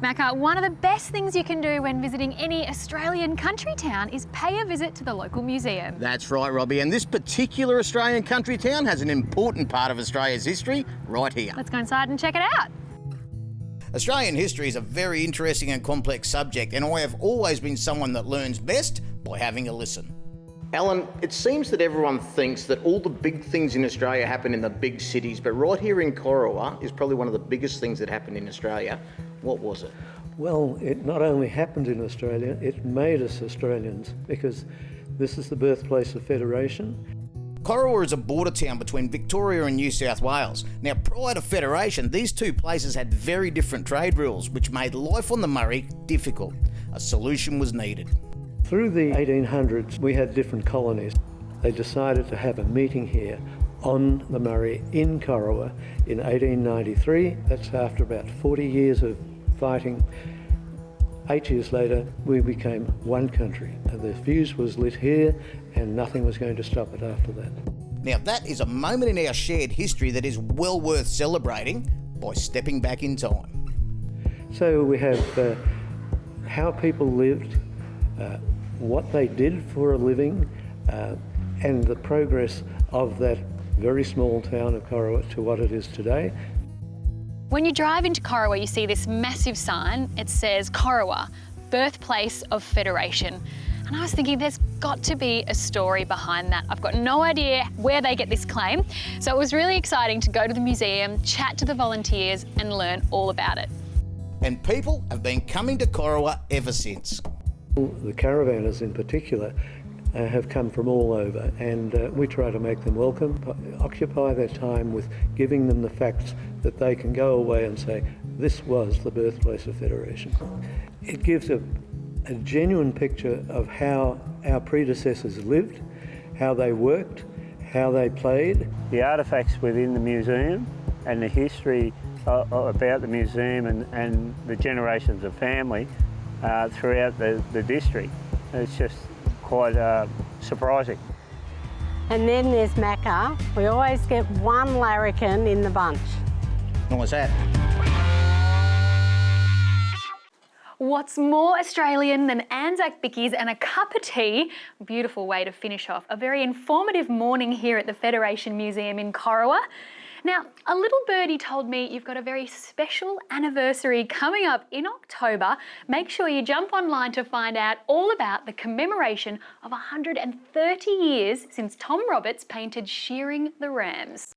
Macca, one of the best things you can do when visiting any Australian country town is pay a visit to the local museum. That's right, Robbie, and this particular Australian country town has an important part of Australia's history right here. Let's go inside and check it out. Australian history is a very interesting and complex subject, and I have always been someone that learns best by having a listen. Alan, it seems that everyone thinks that all the big things in Australia happen in the big cities, but right here in Corowa is probably one of the biggest things that happened in Australia. What was it? Well, it not only happened in Australia, it made us Australians, because this is the birthplace of Federation. Corowa is a border town between Victoria and New South Wales. Now, prior to Federation, these two places had very different trade rules, which made life on the Murray difficult. A solution was needed. Through the 1800s, we had different colonies. They decided to have a meeting here on the Murray in Corowa in 1893. That's after about 40 years of fighting. 8 years later, we became one country, and the fuse was lit here, and nothing was going to stop it after that. Now, that is a moment in our shared history that is well worth celebrating by stepping back in time. So we have how people lived, what they did for a living, and the progress of that very small town of Corowa to what it is today. When you drive into Corowa, you see this massive sign. It says Corowa, birthplace of Federation. And I was thinking there's got to be a story behind that. I've got no idea where they get this claim. So it was really exciting to go to the museum, chat to the volunteers and learn all about it. And people have been coming to Corowa ever since. The caravanners in particular have come from all over, and we try to make them welcome, occupy their time with giving them the facts that they can go away and say, this was the birthplace of Federation. It gives a genuine picture of how our predecessors lived, how they worked, how they played. The artefacts within the museum and the history about the museum and the generations of family throughout the district, it's just quite surprising. And then there's Macca. We always get one larrikin in the bunch. What's that? What's more Australian than Anzac bickies and a cup of tea? Beautiful way to finish off a very informative morning here at the Federation Museum in Corowa. Now, a little birdie told me you've got a very special anniversary coming up in October. Make sure you jump online to find out all about the commemoration of 130 years since Tom Roberts painted Shearing the Rams.